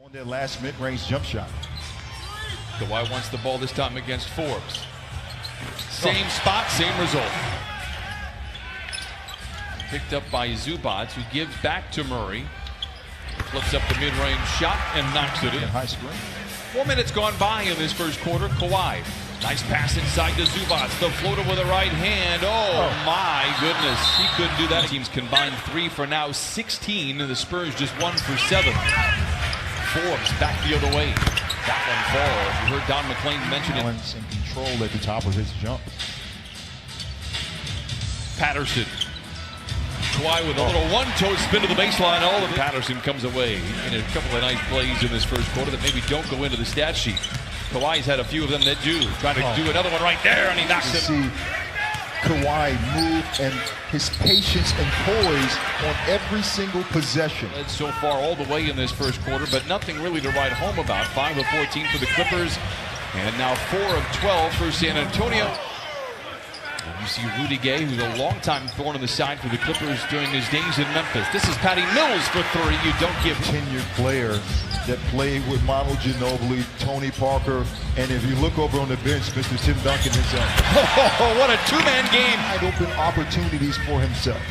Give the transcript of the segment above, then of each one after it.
On their last mid-range jump shot. Kawhi wants the ball this time against Forbes. Same spot, same result. Picked up by Zubac, who gives back to Murray. Flips up the mid-range shot and knocks it in. High screen. 4 minutes gone by in this first quarter. Kawhi. Nice pass inside to Zubac. The floater with a right hand. Oh my goodness. He couldn't do that. Teams combined 3 for now 16. And the Spurs just 1 for 7. Forbes back the other way. That one falls. You heard Don McClain mention it. Balance and control at the top of his jump. Patterson. Kawhi with a little one-toe spin to the baseline. All of it. Patterson comes away in a couple of nice plays in this first quarter that maybe don't go into the stat sheet. Kawhi's had a few of them that do. Trying to do another one right there, and he knocks it. See Kawhi move and his patience and poise on every single possession. Led so far all the way in this first quarter, but nothing really to write home about. 5 of 14 for the Clippers, and now 4 of 12 for San Antonio. And you see Rudy Gay, who's a longtime thorn in the side for the Clippers during his days in Memphis. This is Patty Mills for 3. You don't give. Tenured player that played with Manu Ginobili, Tony Parker, and if you look over on the bench, Mr. Tim Duncan himself. Oh, what a two-man game. Wide open opportunities for himself.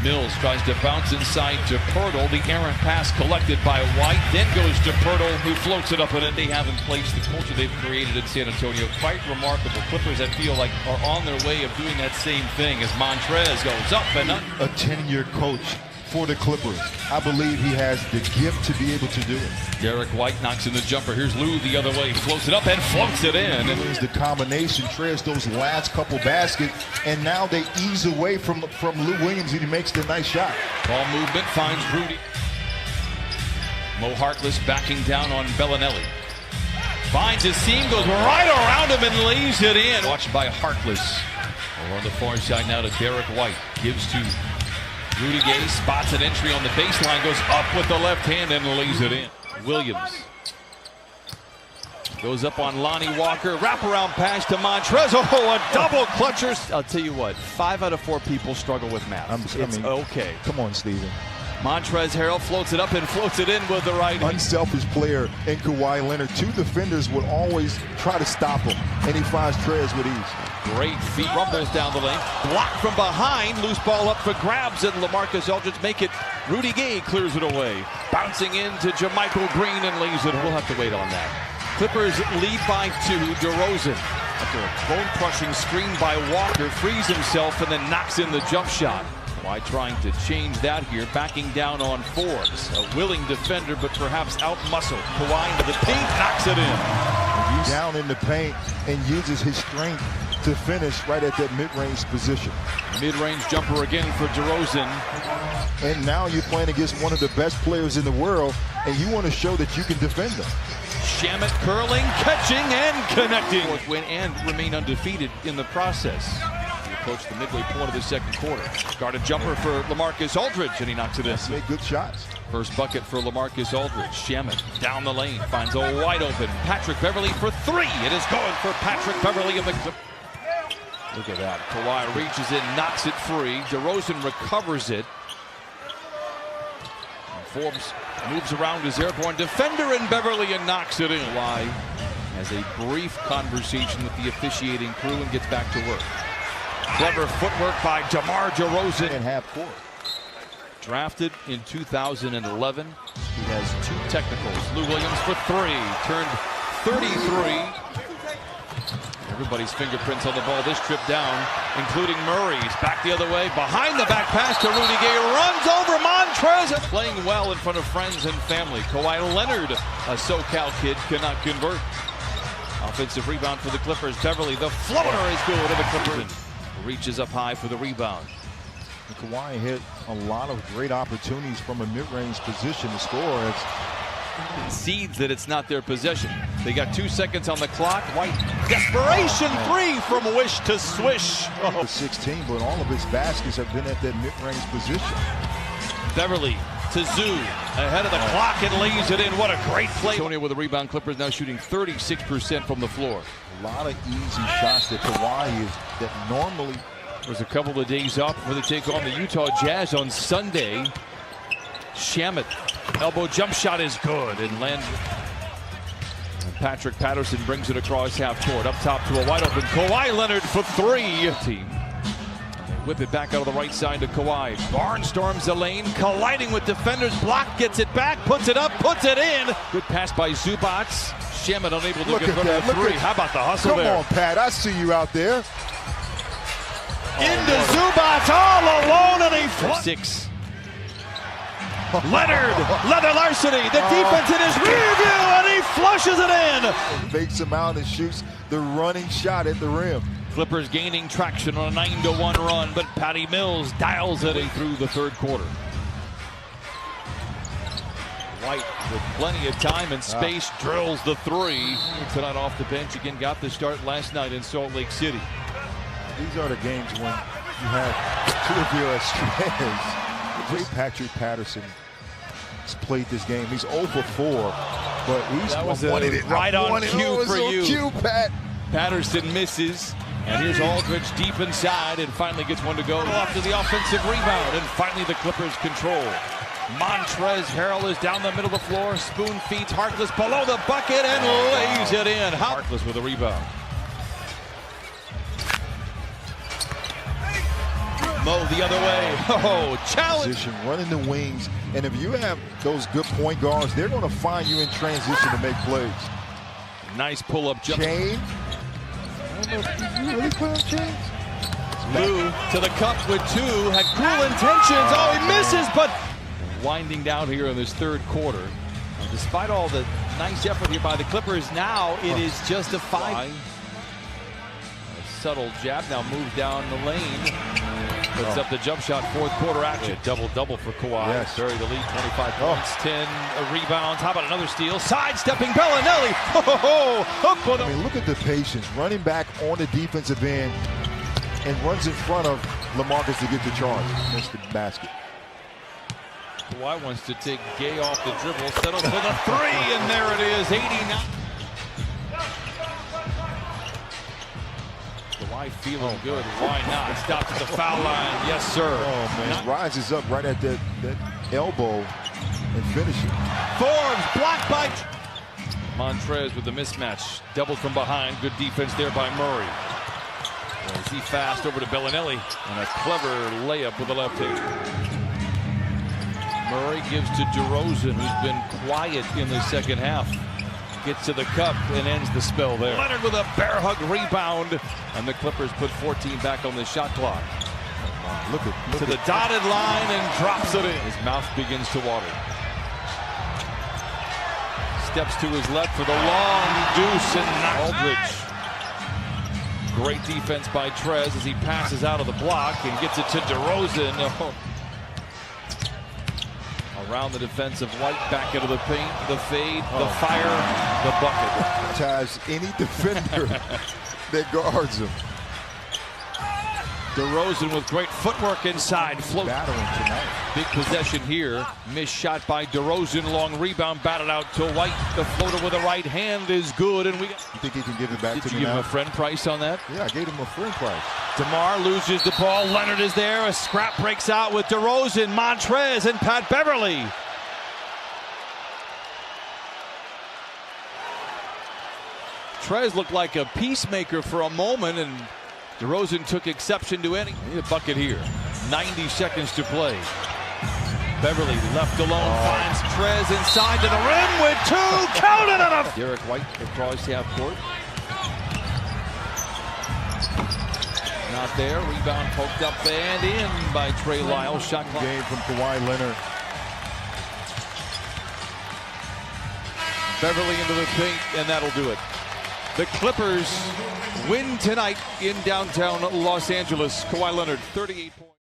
Mills tries to bounce inside to Pirtle. The errant pass collected by White, then goes to Pirtle, who floats it up, and they have in place the culture they've created in San Antonio. Quite remarkable. Clippers, I feel like, are on their way of doing that same thing as Montrez goes up and up. A 10-year coach for the Clippers. I believe he has the gift to be able to do it. Derek White knocks in the jumper. Here's Lou the other way. Floats it up and floats it in. And there's the combination. Trez those last couple baskets, and now they ease away from Lou Williams, and he makes the nice shot. Ball movement finds Rudy. Mo Harkless backing down on Bellinelli. Finds his seam, goes right around him and lays it in. Watched by Harkless. On the far side now to Derek White. Gives to Rudy Gay, spots an entry on the baseline, goes up with the left hand and lays it in. Williams goes up on Lonnie Walker, wraparound pass to Montrez. Oh, a double clutcher. I'll tell you what, 5 out of 4 people struggle with math. It's okay. Come on, Steven. Montrez Harrell floats it up and floats it in with the right. Unselfish player in Kawhi Leonard. 2 defenders would always try to stop him, and he finds Trez with ease. Great feet, rumbles down the lane. Blocked from behind, loose ball up for grabs, and LaMarcus Aldridge make it. Rudy Gay clears it away. Bouncing into JaMychal Green and lays it. We'll have to wait on that. Clippers lead by 2. DeRozan, after a bone-crushing screen by Walker, frees himself and then knocks in the jump shot. Why trying to change that here, backing down on Forbes. A willing defender, but perhaps out-muscled. Kawhi into the paint, knocks it in. Down in the paint and uses his strength to finish right at that mid-range position. Mid-range jumper again for DeRozan. And now you're playing against one of the best players in the world, and you want to show that you can defend them. Shamet curling, catching, and connecting. Fourth win and remain undefeated in the process. We approach the midway point of the second quarter. Guarded jumper for LaMarcus Aldridge, and he knocks it in. Make good shots. First bucket for LaMarcus Aldridge. Shamet down the lane, finds a wide open Patrick Beverly for 3. It is going for Patrick Beverly in the clip. Look at that. Kawhi reaches it, knocks it free. DeRozan recovers it. And Forbes moves around his airborne defender and Beverly and knocks it in. Kawhi has a brief conversation with the officiating crew and gets back to work. Clever footwork by DeMar DeRozan. And half court. Drafted in 2011. He has 2 technicals. Lou Williams for 3. Turned 33. Everybody's fingerprints on the ball this trip down, including Murray's. Back the other way, behind the back pass to Rudy Gay, runs over Montrez. Playing well in front of friends and family. Kawhi Leonard, a SoCal kid, cannot convert. Offensive rebound for the Clippers. Beverly, the floater is good to the Clippers. Reaches up high for the rebound. And Kawhi hit a lot of great opportunities from a mid-range position to score. Concedes that it's not their possession. They got 2 seconds on the clock. White, desperation 3 from wish to swish. 16, but all of his baskets have been at that mid-range position. Beverly to Zoo, ahead of the clock and lays it in. What a great play. Antonio with a rebound. Clippers now shooting 36% from the floor. A lot of easy shots that Kawhi is that normally. There's a couple of days off before they take on the Utah Jazz on Sunday. Shamet Elbow jump shot is good and lands. Patrick Patterson brings it across half court. Up top to a wide open Kawhi Leonard for three. Team. Whip it back out of the right side to Kawhi. Barnstorms the lane, colliding with defenders. Block, gets it back, puts it up, puts it in. Good pass by Zubac. Shamet unable to get rid of the three. How about the hustle there? Come on, Pat. I see you out there. Into Zubac all alone, and he flushed. 6. Leonard, leather larceny. The defense in his rear view, and he flushes it in. Fakes him out and shoots the running shot at the rim. Clippers gaining traction on a 9-1 run, but Patty Mills dials it through the third quarter. White with plenty of time and space drills the three. Tonight off the bench again, got the start last night in Salt Lake City. These are the games when you have two of your stars. Patrick Patterson has played this game. He's 0 for 4, but he's right on cue for you. Cue, Pat. Patterson misses. And here's Aldridge deep inside and finally gets one to go off to the offensive rebound. And finally the Clippers control. Montrezl Harrell is down the middle of the floor. Spoon feeds Harkless below the bucket and lays it in. Harkless with a rebound. Mo the other way. Oh, challenge. Position, running the wings. And if you have those good point guards, they're going to find you in transition to make plays. Nice pull-up jump. Chain. I don't know if you really put on chains. Lou to the cup with 2. Had cruel intentions. Oh, he misses, but winding down here in this third quarter. Despite all the nice effort here by the Clippers, now it is just a 5. A subtle jab, now moves down the lane. Puts up the jump shot, fourth quarter action. Double-double for Kawhi. Yes. Buried the lead, 25 points, 10 rebounds. How about another steal? Sidestepping Bellinelli. I mean, look at the patience. Running back on the defensive end and runs in front of LaMarcus to get the charge. Missed the basket. Kawhi wants to take Gay off the dribble, settles for the 3, and there it is, 89. Kawhi feeling good. Why not? Stops at the foul line. Yes, sir. Oh, man. Rises up right at that elbow and finishes. Forbes blocked by Montrez with the mismatch. Doubled from behind. Good defense there by Murray. Is he fast over to Bellinelli. And a clever layup with the left hand. Murray gives to DeRozan, who's been quiet in the second half. Gets to the cup and ends the spell there. Leonard with a bear hug rebound. And the Clippers put 14 back on the shot clock. Look to the dotted line and drops it in. His mouth begins to water. Steps to his left for the long deuce and Aldridge. Great defense by Trez as he passes out of the block and gets it to DeRozan. Oh. Around the defensive White, back into the paint, the fade, the fire, the bucket. Ties any defender that guards him. DeRozan with great footwork inside, float. Battling tonight. Big possession here. Missed shot by DeRozan, long rebound, batted out to White. The floater with the right hand is good, and we. You think he can give it back to me Did you give now? him a friend price on that? Yeah, I gave him a friend price. DeMar loses the ball. Leonard is there. A scrap breaks out with DeRozan, Montrez, and Pat Beverly. Trez looked like a peacemaker for a moment, and DeRozan took exception to any. Need a bucket here. 90 seconds to play. Beverly left alone, finds Trez inside to the rim with 2. Count it on a. Derek White across half court. Not there. Rebound poked up and in by Trey Lyles. Shot clock. Game from Kawhi Leonard. Beverly into the paint, and that'll do it. The Clippers win tonight in downtown Los Angeles. Kawhi Leonard, 38 points.